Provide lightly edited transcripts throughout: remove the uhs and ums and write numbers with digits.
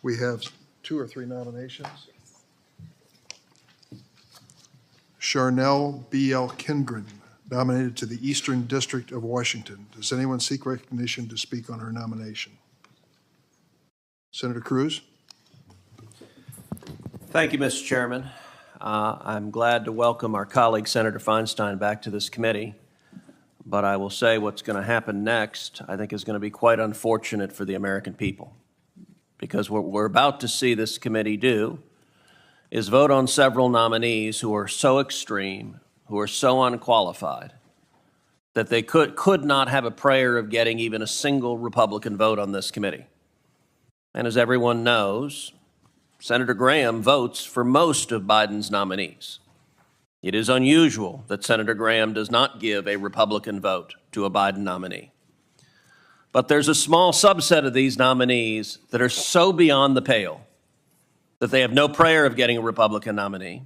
We have 2 or 3 nominations. Charnel B.L. Kindgren, nominated to the Eastern District of Washington. Does anyone seek recognition to speak on her nomination? Senator Cruz? Thank you, Mr. Chairman. I'm glad to welcome our colleague, Senator Feinstein, back to this committee. But I will say what's going to happen next, I think, is going to be quite unfortunate for the American people. Because what we're about to see this committee do is vote on several nominees who are so extreme, who are so unqualified, that they could not have a prayer of getting even a single Republican vote on this committee. And as everyone knows, Senator Graham votes for most of Biden's nominees. It is unusual that Senator Graham does not give a Republican vote to a Biden nominee. But there's a small subset of these nominees that are so beyond the pale that they have no prayer of getting a Republican nominee.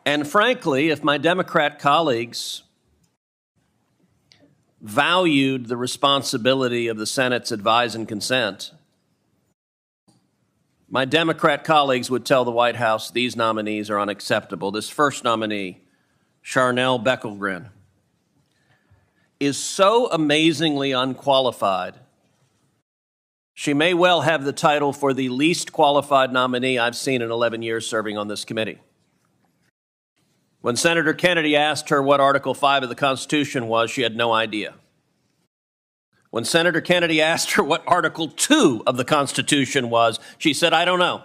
And frankly, if my Democrat colleagues valued the responsibility of the Senate's advise and consent, my Democrat colleagues would tell the White House these nominees are unacceptable. This first nominee, Charnel Beckelgren, is so amazingly unqualified, she may well have the title for the least qualified nominee I've seen in 11 years serving on this committee. When Senator Kennedy asked her what Article 5 of the Constitution was, she had no idea. When Senator Kennedy asked her what Article 2 of the Constitution was, she said, I don't know.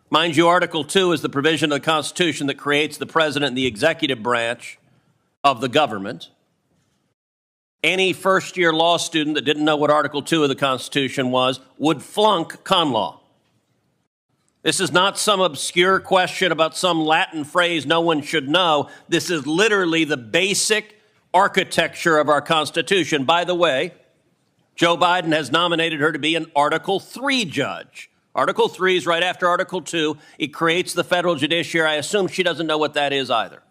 Mind you, Article 2 is the provision of the Constitution that creates the president and the executive branch of the government. Any first-year law student that didn't know what Article 2 of the Constitution was would flunk con law. This is not some obscure question about some Latin phrase no one should know. This is literally the basic architecture of our Constitution. By the way, Joe Biden has nominated her to be an Article 3 judge. Article 3 is right after Article 2. It creates the federal judiciary. I assume she doesn't know what that is either.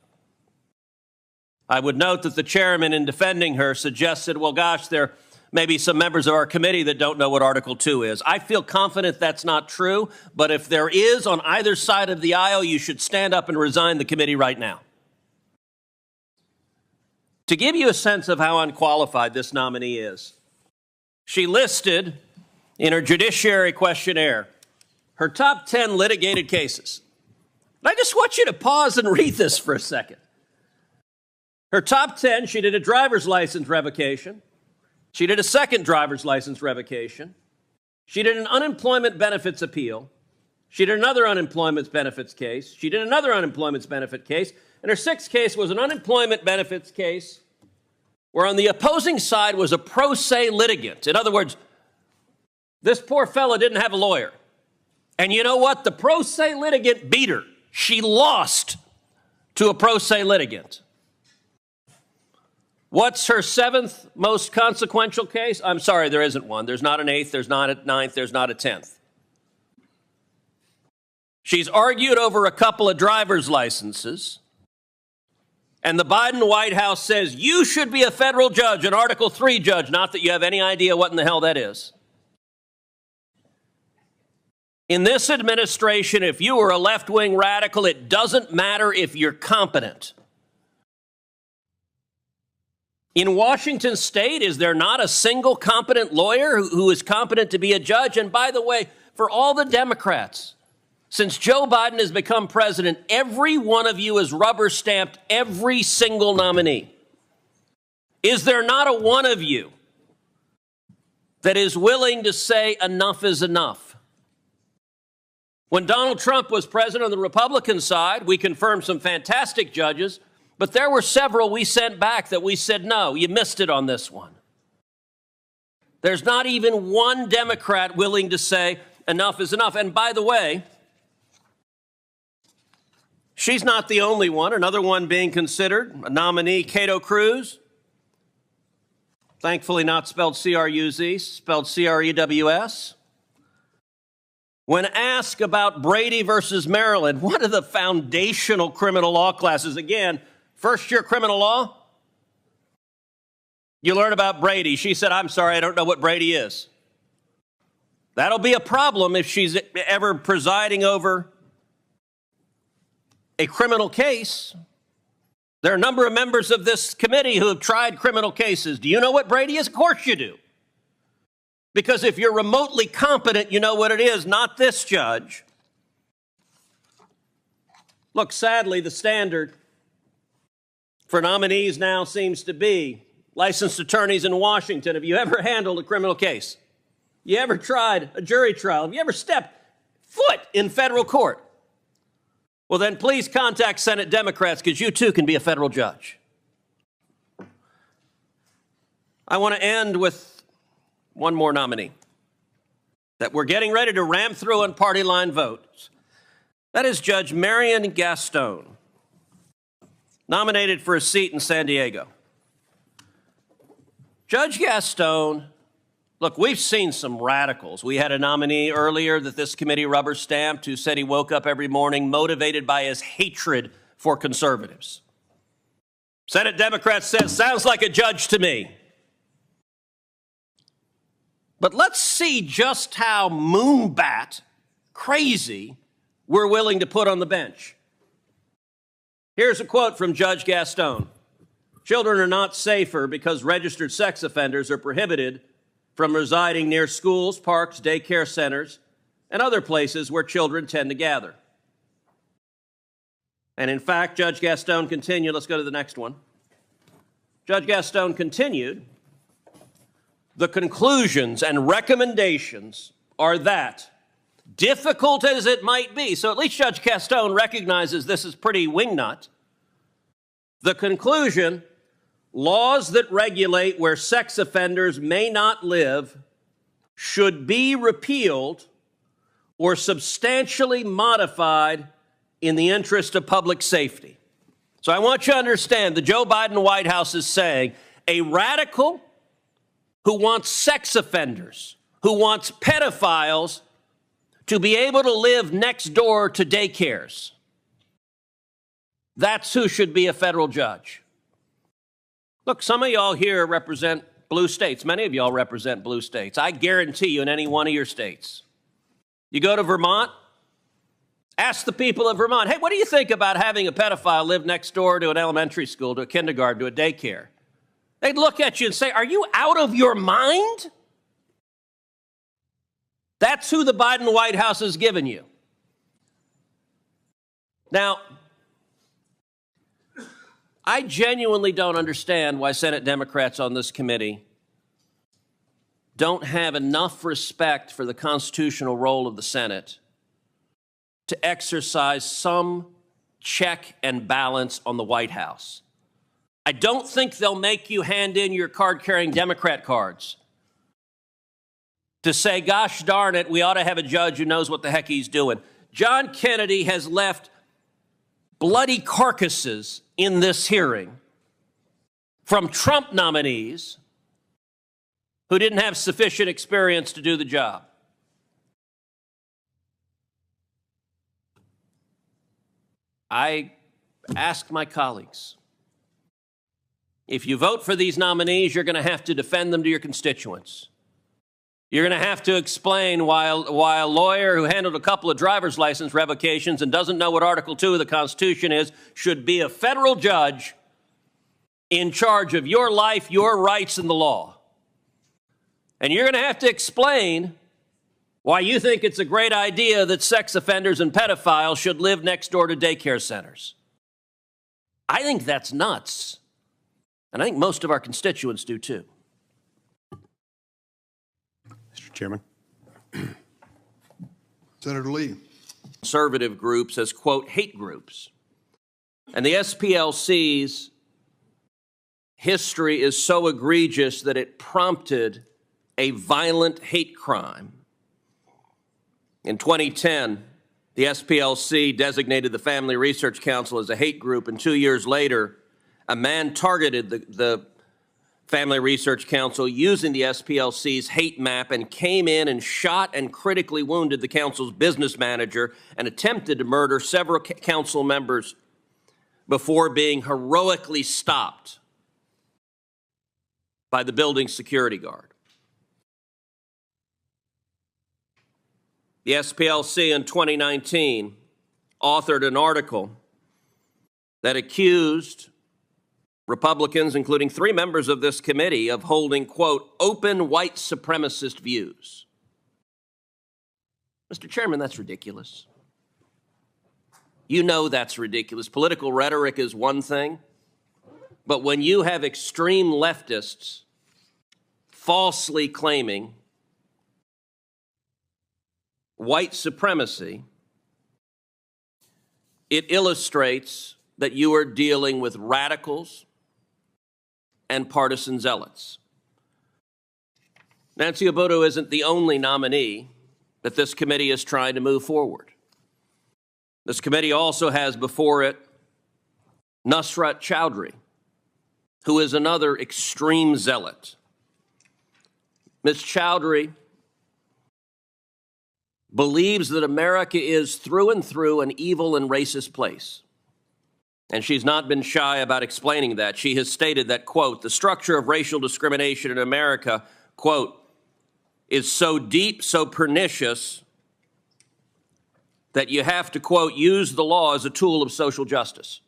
I would note that the chairman, in defending her, suggested, well, gosh, there may be some members of our committee that don't know what Article 2 is. I feel confident that's not true, but if there is on either side of the aisle, you should stand up and resign the committee right now. To give you a sense of how unqualified this nominee is, she listed in her judiciary questionnaire her top 10 litigated cases. And I just want you to pause and read this for a second. Her top 10, she did a driver's license revocation. She did a second driver's license revocation. She did an unemployment benefits appeal. She did another unemployment benefits case. She did another unemployment benefit case. And her sixth case was an unemployment benefits case where on the opposing side was a pro se litigant. In other words, this poor fella didn't have a lawyer. And you know what? The pro se litigant beat her. She lost to a pro se litigant. What's her seventh most consequential case? I'm sorry, there isn't one. There's not an eighth, there's not a ninth, there's not a 10th. She's argued over a couple of driver's licenses, and the Biden White House says you should be a federal judge, an Article 3 judge, not that you have any idea what in the hell that is. In this administration, if you are a left-wing radical, it doesn't matter if you're competent. In Washington state, is there not a single competent lawyer who is competent to be a judge? And by the way, for all the Democrats, since Joe Biden has become president, every one of you has rubber-stamped every single nominee. Is there not a one of you that is willing to say enough is enough? When Donald Trump was president on the Republican side, we confirmed some fantastic judges, but there were several we sent back that we said, no, you missed it on this one. There's not even one Democrat willing to say enough is enough. And by the way, she's not the only one. Another one being considered, a nominee, Cato Cruz. Thankfully not spelled C-R-U-Z, spelled C-R-E-W-S. When asked about Brady versus Maryland, one of the foundational criminal law classes, again, first-year criminal law, you learn about Brady. She said, I'm sorry, I don't know what Brady is. That'll be a problem if she's ever presiding over a criminal case. There are a number of members of this committee who have tried criminal cases. Do you know what Brady is? Of course you do. Because if you're remotely competent, you know what it is, not this judge. Look, sadly, the standard for nominees now seems to be licensed attorneys in Washington. Have you ever handled a criminal case? You ever tried a jury trial? Have you ever stepped foot in federal court? Well, then please contact Senate Democrats, because you too can be a federal judge. I want to end with one more nominee that we're getting ready to ram through on party line votes. That is Judge Marian Gaston, nominated for a seat in San Diego. Judge Gaston, look, we've seen some radicals. We had a nominee earlier that this committee rubber stamped who said he woke up every morning motivated by his hatred for conservatives. Senate Democrats says, sounds like a judge to me. But let's see just how moonbat crazy we're willing to put on the bench. Here's a quote from Judge Gaston. Children are not safer because registered sex offenders are prohibited from residing near schools, parks, daycare centers, and other places where children tend to gather. And in fact, Judge Gaston continued, let's go to the next one. Judge Gaston continued, the conclusions and recommendations are that, difficult as it might be, so at least Judge Gaston recognizes this is pretty wingnut, the conclusion, laws that regulate where sex offenders may not live should be repealed or substantially modified in the interest of public safety. So I want you to understand the Joe Biden White House is saying a radical who wants sex offenders, who wants pedophiles to be able to live next door to daycares. That's who should be a federal judge. Look, some of y'all here represent blue states. Many of y'all represent blue states. I guarantee you in any one of your states. You go to Vermont, ask the people of Vermont, hey, what do you think about having a pedophile live next door to an elementary school, to a kindergarten, to a daycare? They'd look at you and say, are you out of your mind? That's who the Biden White House has given you. Now, I genuinely don't understand why Senate Democrats on this committee don't have enough respect for the constitutional role of the Senate to exercise some check and balance on the White House. I don't think they'll make you hand in your card-carrying Democrat cards to say, gosh darn it, we ought to have a judge who knows what the heck he's doing. John Kennedy has left bloody carcasses in this hearing from Trump nominees who didn't have sufficient experience to do the job. I ask my colleagues, if you vote for these nominees, you're going to have to defend them to your constituents. You're going to have to explain why a lawyer who handled a couple of driver's license revocations and doesn't know what Article 2 of the Constitution is should be a federal judge in charge of your life, your rights, and the law. And you're going to have to explain why you think it's a great idea that sex offenders and pedophiles should live next door to daycare centers. I think that's nuts. And I think most of our constituents do too. Mr. Chairman. Senator Lee. Conservative groups as, quote, hate groups. And the SPLC's history is so egregious that it prompted a violent hate crime. In 2010, the SPLC designated the Family Research Council as a hate group, and 2 years later, a man targeted the Family Research Council using the SPLC's hate map and came in and shot and critically wounded the council's business manager and attempted to murder several council members before being heroically stopped by the building's security guard. The SPLC in 2019 authored an article that accused Republicans, including 3 members of this committee, of holding, quote, open white supremacist views. Mr. Chairman, that's ridiculous. You know that's ridiculous. Political rhetoric is one thing, but when you have extreme leftists falsely claiming white supremacy, it illustrates that you are dealing with radicals and partisan zealots. Nancy Abudu isn't the only nominee that this committee is trying to move forward. This committee also has before it Nusrat Chowdhury, who is another extreme zealot. Ms. Chowdhury believes that America is through and through an evil and racist place. And she's not been shy about explaining that. She has stated that, quote, the structure of racial discrimination in America, quote, is so deep, so pernicious, that you have to, quote, use the law as a tool of social justice.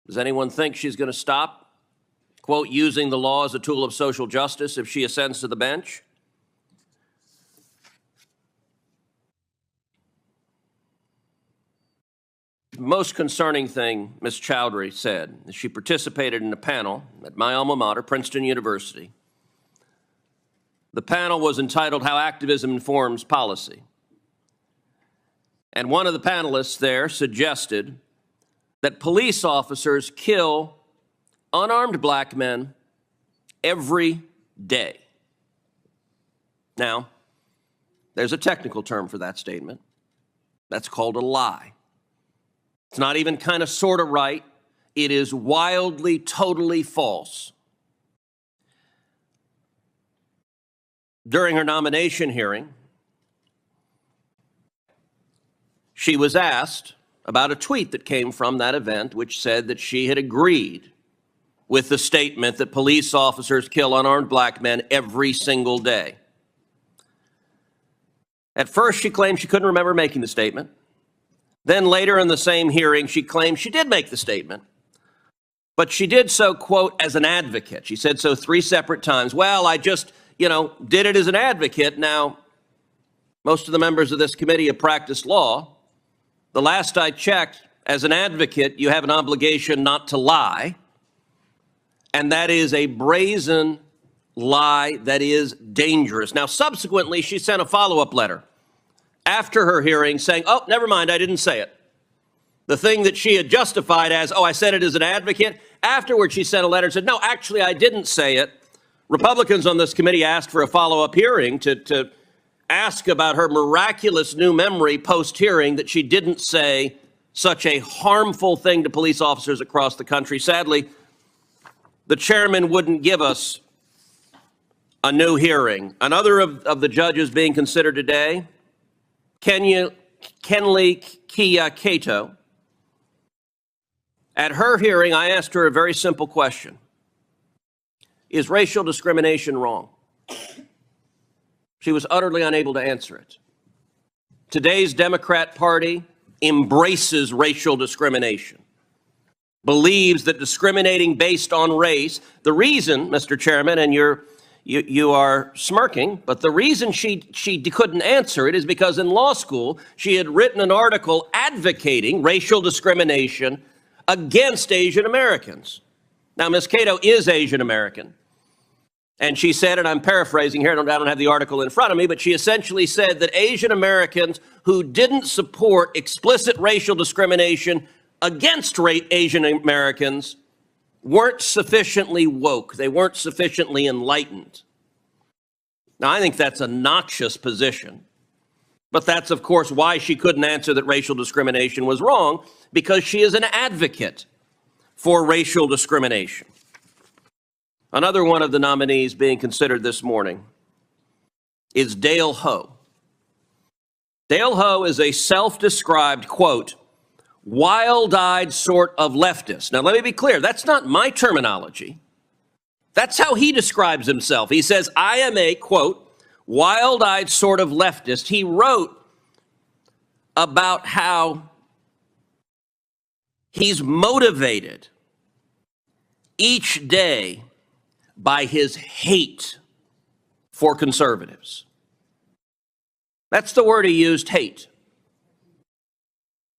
Does anyone think she's going to stop, quote, using the law as a tool of social justice if she ascends to the bench? The most concerning thing Ms. Chowdhury said is she participated in a panel at my alma mater, Princeton University. The panel was entitled How Activism Informs Policy. And one of the panelists there suggested that police officers kill unarmed black men every day. Now, there's a technical term for that statement. That's called a lie. It's not even kind of sort of right. It is wildly, totally false. During her nomination hearing, she was asked about a tweet that came from that event which said that she had agreed with the statement that police officers kill unarmed black men every single day. At first, she claimed she couldn't remember making the statement. Then later in the same hearing, she claimed she did make the statement, but she did so, quote, as an advocate. She said so 3 separate times. Well, I just, did it as an advocate. Now, most of the members of this committee have practiced law. The last I checked, as an advocate, you have an obligation not to lie. And that is a brazen lie that is dangerous. Now, subsequently, she sent a follow-up letter after her hearing saying, oh, never mind, I didn't say it. The thing that she had justified as, oh, I said it as an advocate. Afterwards, she sent a letter and said, no, actually, I didn't say it. Republicans on this committee asked for a follow-up hearing to ask about her miraculous new memory post-hearing that she didn't say such a harmful thing to police officers across the country. Sadly, the chairman wouldn't give us a new hearing. Another of the judges being considered today, Kenley Kia Cato. At her hearing, I asked her a very simple question. Is racial discrimination wrong? She was utterly unable to answer it. Today's Democrat Party embraces racial discrimination, believes that discriminating based on race, the reason, Mr. Chairman, and you are smirking, but the reason she couldn't answer it is because in law school, she had written an article advocating racial discrimination against Asian Americans. Now, Ms. Cato is Asian American. And she said, and I'm paraphrasing here, I don't have the article in front of me, but she essentially said that Asian Americans who didn't support explicit racial discrimination against Asian Americans weren't sufficiently woke. They weren't sufficiently enlightened. Now, I think that's a noxious position. But that's, of course, why she couldn't answer that racial discrimination was wrong, because she is an advocate for racial discrimination. Another one of the nominees being considered this morning is Dale Ho. Dale Ho is a self-described, quote, wild-eyed sort of leftist. Now, let me be clear. That's not my terminology. That's how he describes himself. He says, I am a, quote, wild-eyed sort of leftist. He wrote about how he's motivated each day by his hate for conservatives. That's the word he used, hate.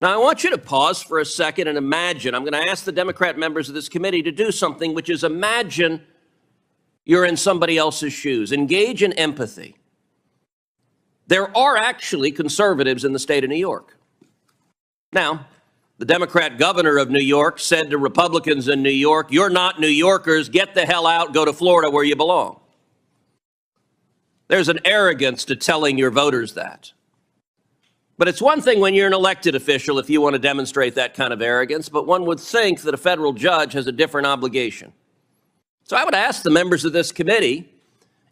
Now, I want you to pause for a second and imagine. I'm going to ask the Democrat members of this committee to do something, which is imagine you're in somebody else's shoes. Engage in empathy. There are actually conservatives in the state of New York. Now, the Democrat governor of New York said to Republicans in New York, "You're not New Yorkers. Get the hell out. Go to Florida where you belong." There's an arrogance to telling your voters that. But it's one thing when you're an elected official if you want to demonstrate that kind of arrogance, but one would think that a federal judge has a different obligation. So I would ask the members of this committee,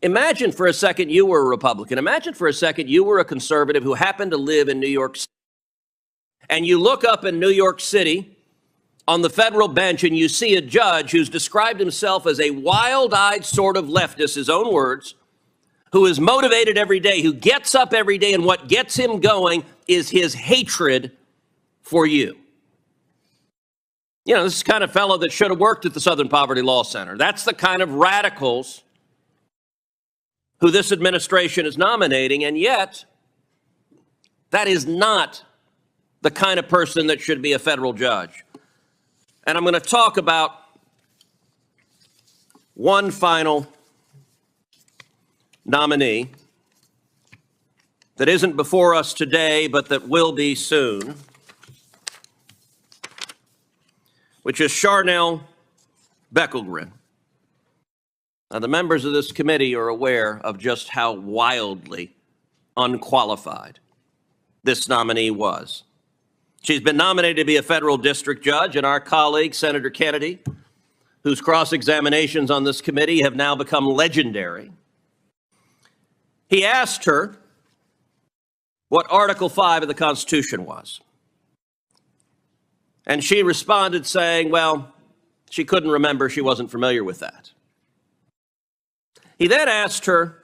imagine for a second you were a Republican. Imagine for a second you were a conservative who happened to live in New York City. And you look up in New York City on the federal bench and you see a judge who's described himself as a wild-eyed sort of leftist, his own words, who is motivated every day, who gets up every day, and what gets him going is his hatred for you. You know, this is the kind of fellow that should have worked at the Southern Poverty Law Center. That's the kind of radicals who this administration is nominating, and yet that is not the kind of person that should be a federal judge. And I'm going to talk about one final nominee that isn't before us today, but that will be soon, which is Charnel Beckelgren. Now, the members of this committee are aware of just how wildly unqualified this nominee was. She's been nominated to be a federal district judge, and our colleague, Senator Kennedy, whose cross-examinations on this committee have now become legendary, he asked her what Article 5 of the Constitution was. And she responded saying, well, she couldn't remember, she wasn't familiar with that. He then asked her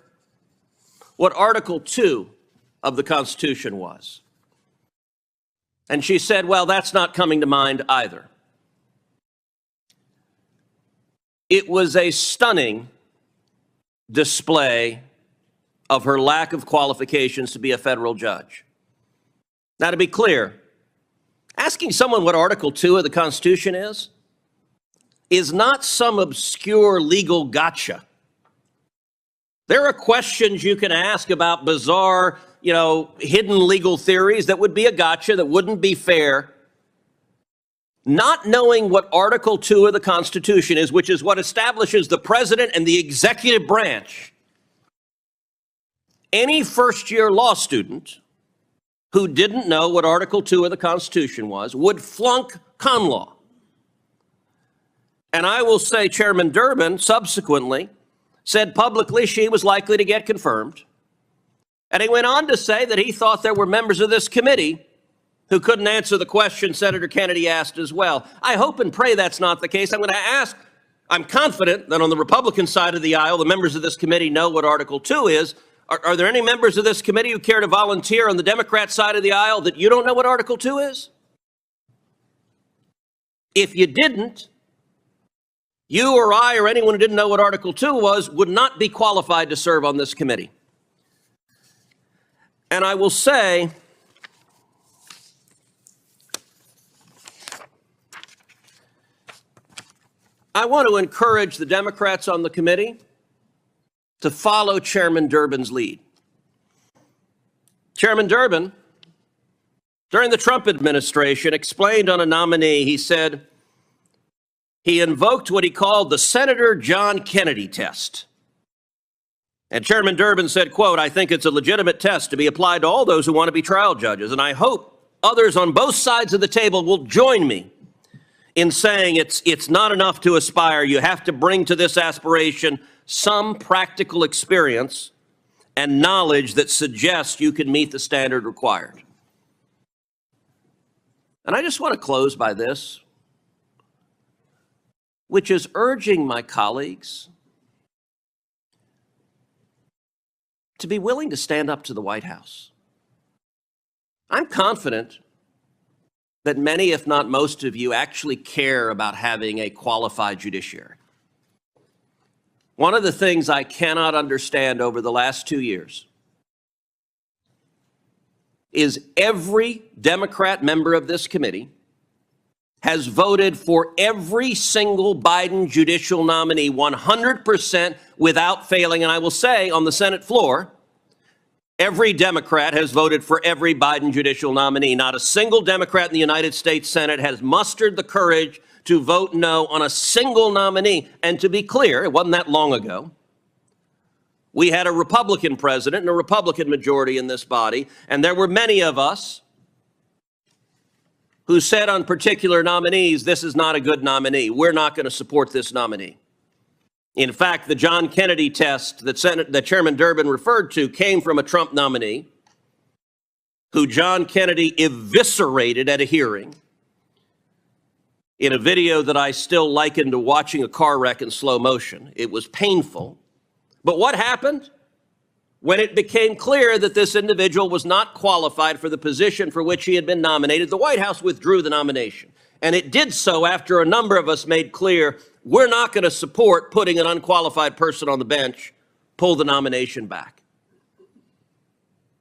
what Article 2 of the Constitution was. And she said, well, that's not coming to mind either. It was a stunning display of her lack of qualifications to be a federal judge. Now, to be clear, asking someone what Article 2 of the Constitution is not some obscure legal gotcha. There are questions you can ask about bizarre, hidden legal theories that would be a gotcha, that wouldn't be fair. Not knowing what Article 2 of the Constitution is, which is what establishes the president and the executive branch, any first-year law student who didn't know what Article 2 of the Constitution was would flunk con law. And I will say Chairman Durbin subsequently said publicly she was likely to get confirmed. And he went on to say that he thought there were members of this committee who couldn't answer the question Senator Kennedy asked as well. I hope and pray that's not the case. I'm confident that on the Republican side of the aisle, the members of this committee know what Article 2 is. Are there any members of this committee who care to volunteer on the Democrat side of the aisle that you don't know what Article 2 is? If you didn't, you or I or anyone who didn't know what Article 2 was would not be qualified to serve on this committee. And I will say, I want to encourage the Democrats on the committee to follow Chairman Durbin's lead. Chairman Durbin, during the Trump administration, explained on a nominee, he said he invoked what he called the Senator John Kennedy test. And Chairman Durbin said, quote, I think it's a legitimate test to be applied to all those who want to be trial judges, and I hope others on both sides of the table will join me in saying it's not enough to aspire. You have to bring to this aspiration some practical experience and knowledge that suggests you can meet the standard required. And I just want to close by this, which is urging my colleagues to be willing to stand up to the White House. I'm confident that many, if not most of you, actually care about having a qualified judiciary. One of the things I cannot understand over the last 2 years is every Democrat member of this committee has voted for every single Biden judicial nominee 100% without failing. And I will say on the Senate floor, every Democrat has voted for every Biden judicial nominee. Not a single Democrat in the United States Senate has mustered the courage to vote no on a single nominee. And to be clear, it wasn't that long ago. We had a Republican president and a Republican majority in this body, and there were many of us who said on particular nominees, this is not a good nominee. We're not going to support this nominee. In fact, the John Kennedy test that Chairman Durbin referred to came from a Trump nominee who John Kennedy eviscerated at a hearing in a video that I still liken to watching a car wreck in slow motion. It was painful. But what happened? When it became clear that this individual was not qualified for the position for which he had been nominated, the White House withdrew the nomination. And it did so after a number of us made clear we're not going to support putting an unqualified person on the bench, pull the nomination back.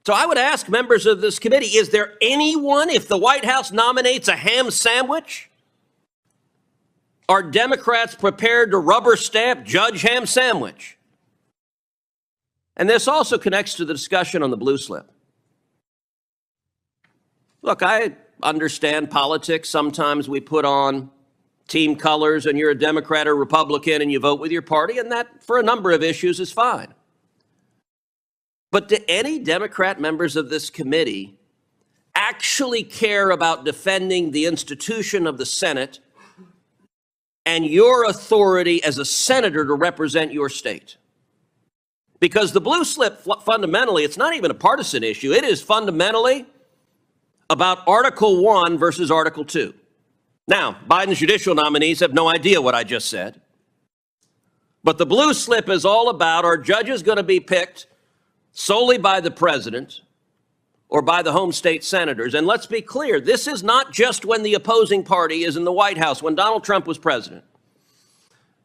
So I would ask members of this committee, is there anyone, if the White House nominates a ham sandwich, are Democrats prepared to rubber stamp Judge Ham Sandwich? And this also connects to the discussion on the blue slip. Look, I understand politics. Sometimes we put on team colors and you're a Democrat or Republican and you vote with your party, and that, for a number of issues, is fine. But do any Democrat members of this committee actually care about defending the institution of the Senate and your authority as a senator to represent your state? Because the blue slip, fundamentally, it's not even a partisan issue. It is fundamentally about Article 1 versus Article 2. Now, Biden's judicial nominees have no idea what I just said. But the blue slip is all about, are judges going to be picked solely by the president or by the home state senators? And let's be clear, this is not just when the opposing party is in the White House. When Donald Trump was president,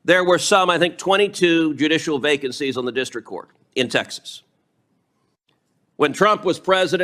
there were some, I think, 22 judicial vacancies on the district court in Texas. When Trump was president,